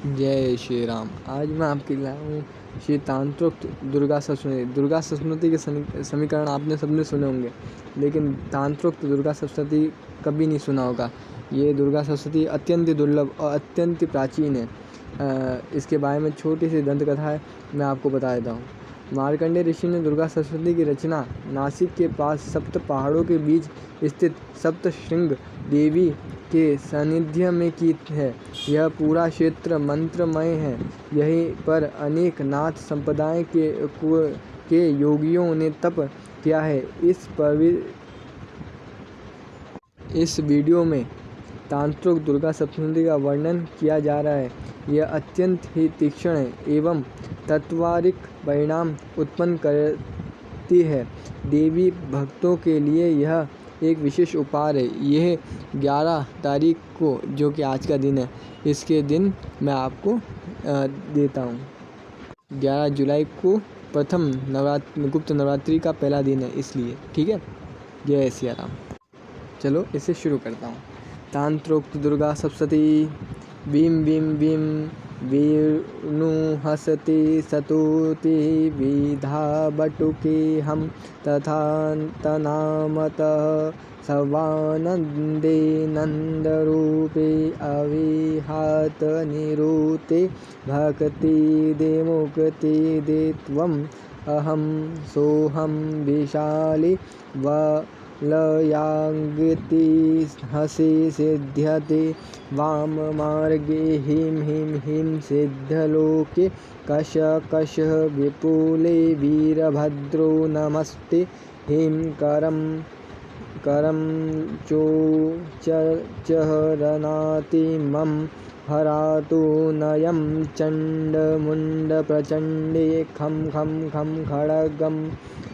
जय श्री राम। आज मैं आपके लिए लाया हूँ श्री तांत्रोक्त दुर्गा सप्तशती। दुर्गा सप्तशती के समीकरण आपने सबने सुने होंगे, लेकिन तांत्रोक्त दुर्गा सप्तशती कभी नहीं सुना होगा। ये दुर्गा सप्तशती अत्यंत दुर्लभ और अत्यंत प्राचीन है। इसके बारे में छोटी सी दंत कथा है, मैं आपको बता देता हूँ। मार्कंडेय ऋषि ने दुर्गा सप्तशती की रचना नासिक के पास सप्त पहाड़ों के बीच स्थित सप्तशृंग देवी के सानिध्य में की है। यह पूरा क्षेत्र मंत्रमय है। यहीं पर अनेक नाथ संप्रदाय के योगियों ने तप किया है। इस वीडियो में तांत्रिक दुर्गा सप्तशती का वर्णन किया जा रहा है। यह अत्यंत ही तीक्ष्ण है एवं तत्वारिक परिणाम उत्पन्न करती है। देवी भक्तों के लिए यह एक विशेष उपहार है। यह 11 तारीख को, जो कि आज का दिन है, इसके दिन मैं आपको देता हूँ। 11 जुलाई को प्रथम गुप्त नवरात्रि का पहला दिन है, इसलिए ठीक है। जय सिया राम। चलो इसे शुरू करता हूँ। तांत्रोक्त दुर्गा सप्तशती। बीम बीम बीम वीणु हसते सतुति विधा बटुके हम तथा तनामतः सवानंदे नंदरूपे अविहात निरूते भक्ति दे मुक्ति दे त्वम् अहम सोहम विशाली लयांगति हसि सिद्ध्यते वाम मार्गे हिम हिम हिम सिद्धलोके कश कश विपुले वीरभद्रो नमस्ते हिम करम चोचरनाति मम हरातु नयं चण्डमुण्डप्रचण्डे खं खं खं खड्गं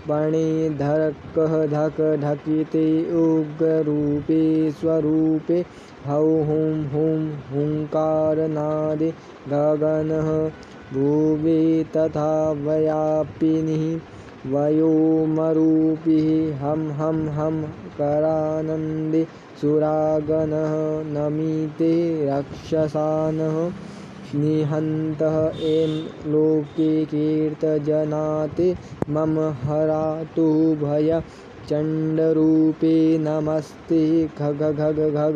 पणिधरकः धक ढकिते उग्ररूपे स्वरूपे हौ हुं हुं हुंकारनादे गगनः भुवि तथा व्यापिनिः व्योमरूपिः हम हम हम करानन्दे सुरागणः नमिते रक्षसानः निहन्तः एं लोके कीर्तजनाते मम हरातु भय चण्डरूपे नमस्ते खग खग खग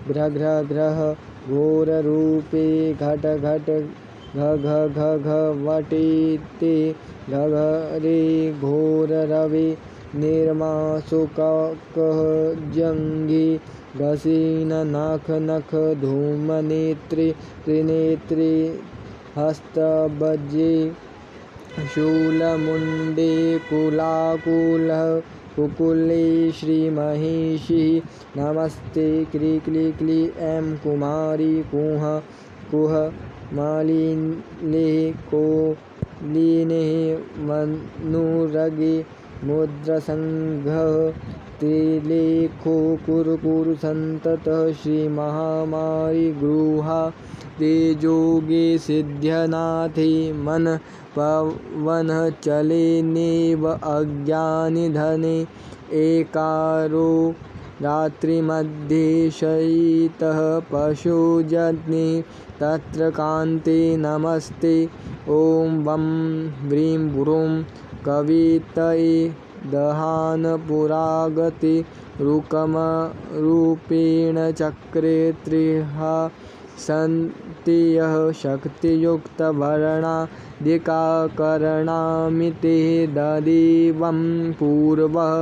घ्र घ्र घ्रः घोररूपे घट घट घ घ घ घ वटिते घघरे घोररवे निर्मासुकः जङ्घे घसीन नख नख धूमनेत्रे त्रिनेत्रे हस्तबजे शूलमुण्डे कुलाकुलः कुकुले श्रीमहिषी नमस्ते क्ली क्ली क्ली ऐं कुमारी कुह कुह मालिने कोलिने मनुरगे मुद्रसंघः त्रिलेखो कुरु संततः श्रीमहामारी गृहा तेजोगे सिद्ध्यनाथे मन पवन चले नेव अज्ञानिधने एकारो रात्रिमध्ये शयितः पशुजज्ञे तत्र कान्ते नमस्ते ॐ वं व्रीं व्रूं कवितये दहानपुरागते रुकमरूपेण चक्रे त्रिहा सन्ति यः शक्तियुक्तवर्णादिकाकरणामिते ददेवं पूर्वः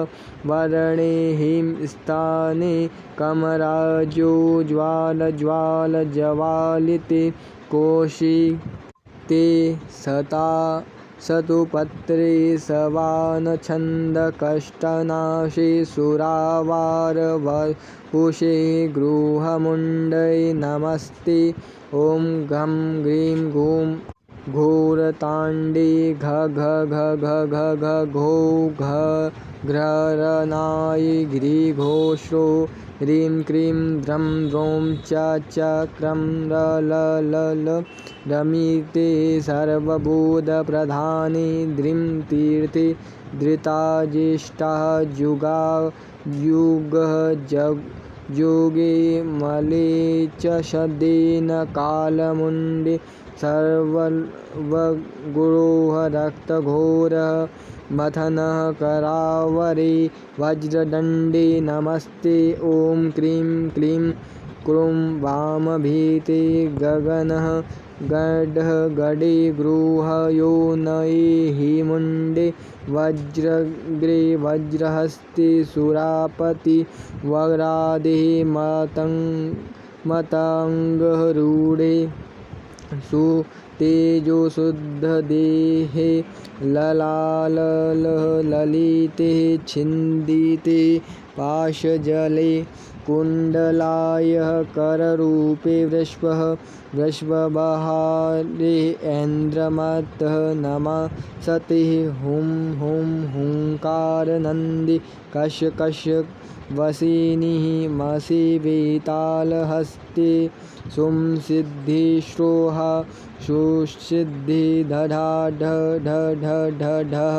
वर्णे हिं स्थाने कमराजो ज्वालज्वालज्वालिते कोशि ते सता सतुपत्रे सवानछन्दकष्टनाशे सुरावारवपुषे गृहमुण्डये नमस्ते ॐ घं ग्रीं घूं घोरताण्डे घ घ घ घ घ घ घो घ घ्ररनाय घ्रीघोषो ह्रीं क्रीं द्रं द्रौं च क्रं ल रमिते सर्वभूतप्रधाने द्रीं तीर्थे धृता ज्येष्ठः युगः योगे मले च शब्देन कालमुण्डे सर्वगुरोः रक्तघोरः मथनः करावरे वज्रदण्डे नमस्ते ॐ क्रीं क्लीं क्रूं वामभीते गगनः गडः गडे गृह योनये हिमुण्डे वज्रग्रे वज्रहस्ते सुरापति वरादे मतङ्गरूढे सुतेजो शुद्धदेहे ललिते छिन्दिते पाशजले कुण्डलायः कररूपे वृषभः वृषभबहारे ऐन्द्रमतः नमस्ते हुं हुं हुङ्कारनन्दी कश वसिनीः मसीवेतालहस्ते सुसिद्धिश्रोः सुसिद्धिदधाढढढढढः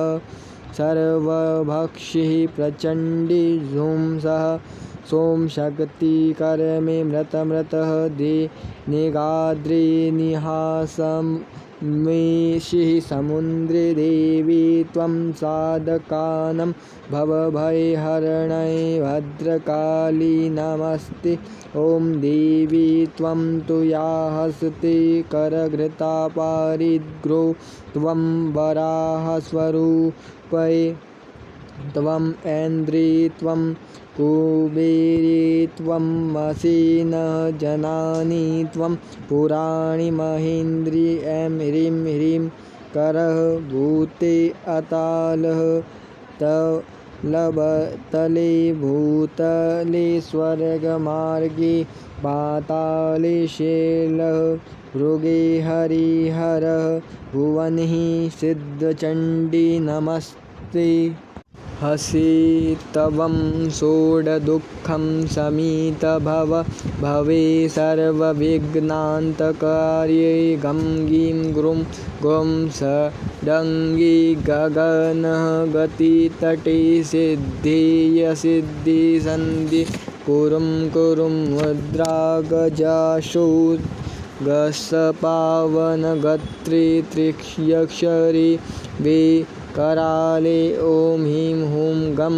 सर्वभक्षिः प्रचण्डी धूंसः सोमशक्तिकर्मे मृतः निगाद्रे निहासमेषिः समुद्रे देवी त्वं साधकानां भवभयहरणे भद्रकाली नमस्ते ॐ देवी त्वं तु या हस्ते करघृता परिग्रो त्वं वराहस्वरूपे त्वम् ऐन्द्री त्वं कुबेरी त्वं मसीनः जनानि त्वं पुराणि महेन्द्री ऐं ह्रीं ह्रीं करः भूते अतालः तले भूतले स्वर्गमार्गे पाताले शैलः भृगे हरिहरः भुवनिः सिद्धचण्डी नमस्ते हसितवं सोढदुःखं भवे सर्वविघ्नान्तकार्ये गं गीं गुरुं गुं सडङ्गी गगनः गतितटे सिद्धिसन्धि कुरुं मुद्रागजाशो गसपावनगत्रे त्रियक्षरे वे कराले ॐ ह्रीं हुं गं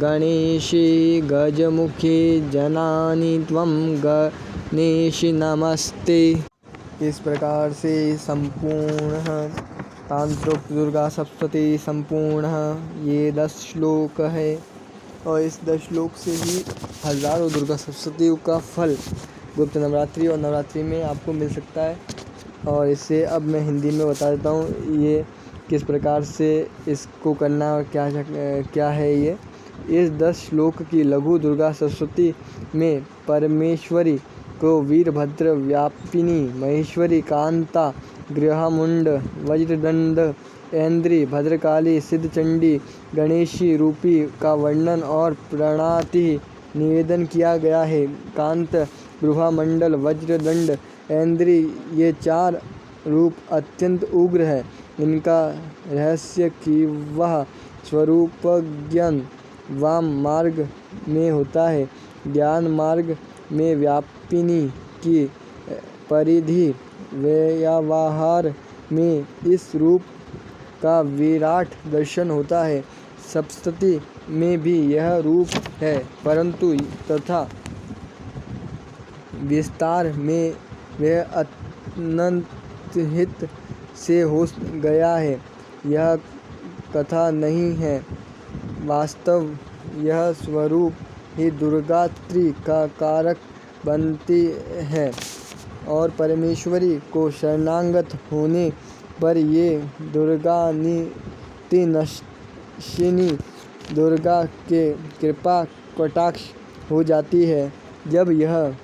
गणेशे गजमुखे जनानि त्वं गणेश नमस्ते। इस प्रकार से संपूर्ण तांत्रिक दुर्गा सप्तशती संपूर्ण ये 10 श्लोक है और इस 10 श्लोक से ही हज़ारों दुर्गा सप्तशतियों का फल गुप्त नवरात्रि और नवरात्रि में आपको मिल सकता है। और इसे अब मैं हिंदी में बता देता हूँ ये किस प्रकार से इसको करना और क्या है ये। इस 10 श्लोक की लघु दुर्गा सप्तशती में परमेश्वरी को वीरभद्र व्यापिनी महेश्वरी कांता गृहमुंड वज्रदंड ऐन्द्री भद्रकाली सिद्धचंडी गणेशी रूपी का वर्णन और प्रणाति निवेदन किया गया है। कांत गृहमंडल वज्रदंड ऐन्द्री ये 4 रूप अत्यंत उग्र है। इनका रहस्य कि वह स्वरूप ज्ञान वाम मार्ग में होता है, ज्ञान मार्ग में व्यापिनी की परिधि व्यवहार में इस रूप का विराट दर्शन होता है। सप्तशती में भी यह रूप है, परंतु तथा विस्तार में वह अनंतहित से हो गया है। यह कथा नहीं है, वास्तव यह स्वरूप ही दुर्गात्री का कारक बनती है और परमेश्वरी को शरणागत होने पर ये दुर्गानितिनशिनी दुर्गा के कृपा कटाक्ष हो जाती है। जब यह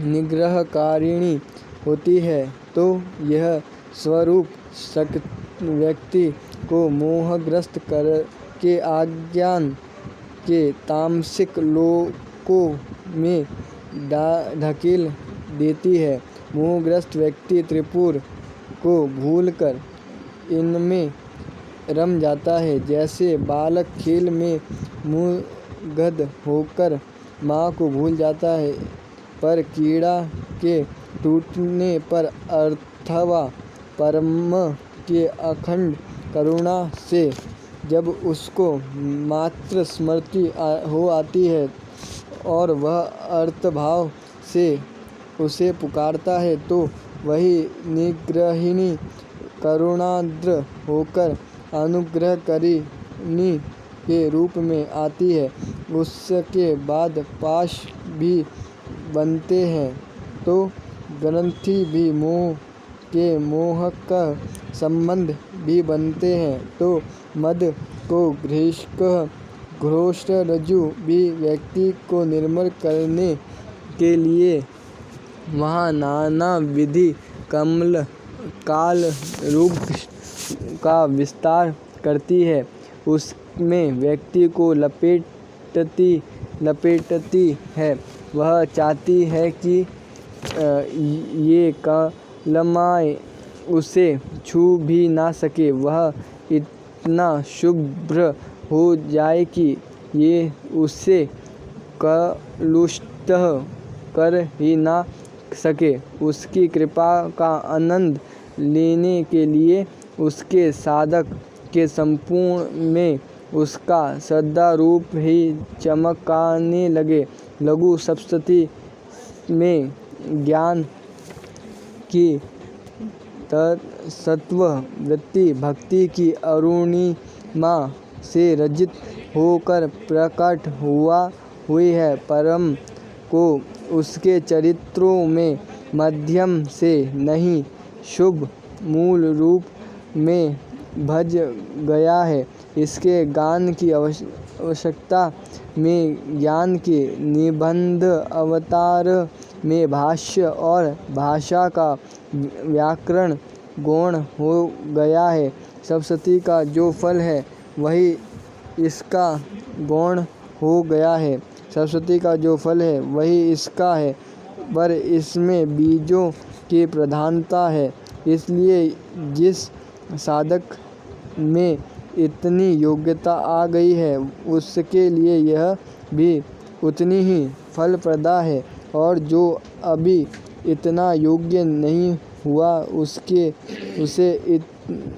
निग्रहकारिणी होती है तो यह स्वरूप व्यक्ति को मोहग्रस्त करके अज्ञान के तामसिक लोकों में ढकेल देती है। मोहग्रस्त व्यक्ति त्रिपुर को भूलकर इनमें रम जाता है। जैसे बालक खेल में मुग्ध होकर माँ को भूल जाता है, पर कीड़ा के टूटने पर अथवा परम के अखंड करुणा से जब उसको मात्र स्मृति हो आती है और वह अर्थभाव से उसे पुकारता है, तो वही निग्रहिणी करुणाद्र होकर अनुग्रहकारिणी के रूप में आती है। उसके बाद पाश भी बनते हैं तो ग्रंथि भी मोह के मोहक संबंध भी बनते हैं, तो मद को घोषरज्जु भी व्यक्ति को निर्मल करने के लिए वहाँ नाना विधि कमल काल रूप का विस्तार करती है, उसमें व्यक्ति को लपेटती है। वह चाहती है कि ये कलमाएँ उसे छू भी ना सके। वह इतना शुभ्र हो जाए कि ये उसे कलुषित कर ही ना सके। उसकी कृपा का आनंद लेने के लिए उसके साधक के संपूर्ण में उसका श्रद्धा रूप ही चमकने लगे। लघु सप्तशती में ज्ञान की तत्व वृत्ति भक्ति की अरुणिमा से रजित होकर प्रकट हुई है। परम को उसके चरित्रों में माध्यम से नहीं, शुभ मूल रूप में भज गया है। इसके गान की आवश्यकता में ज्ञान के निबंध अवतार में भाष्य और भाषा का व्याकरण गौण हो गया है। सप्तशती का जो फल है वही इसका गौण हो गया है। सप्तशती का जो फल है वही इसका है, पर इसमें बीजों की प्रधानता है। इसलिए जिस साधक में इतनी योग्यता आ गई है उसके लिए यह भी उतनी ही फलप्रदा है, और जो अभी इतना योग्य नहीं हुआ उसे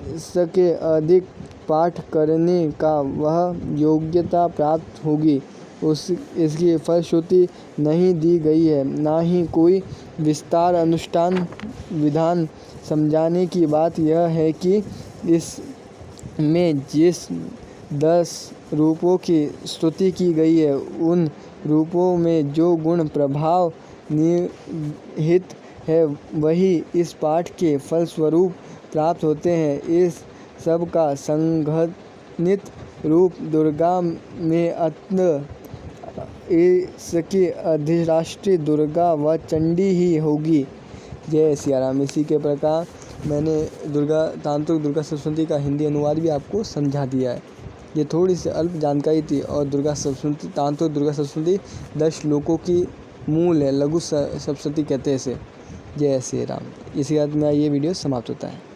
इसके अधिक पाठ करने का वह योग्यता प्राप्त होगी। इसकी फलश्रुति नहीं दी गई है, ना ही कोई विस्तार अनुष्ठान विधान। समझाने की बात यह है कि इसमें जिस 10 रूपों की स्तुति की गई है, उन रूपों में जो गुण प्रभाव निहित है वही इस पाठ के फलस्वरूप प्राप्त होते हैं। इस सब का संघनित रूप दुर्गा में इसकी अधिष्ठात्री दुर्गा व चंडी ही होगी। जय सिया राम। इसी के प्रकार मैंने तांत्रिक दुर्गा सप्तशती का हिंदी अनुवाद भी आपको समझा दिया है। ये थोड़ी सी अल्प जानकारी थी, और तांत्रिक दुर्गा सप्तशती 10 श्लोकों की मूल है। लघु सप्तशती कहते हैं इसे। जय श्री राम। इसी के साथ मेरा ये वीडियो समाप्त होता है।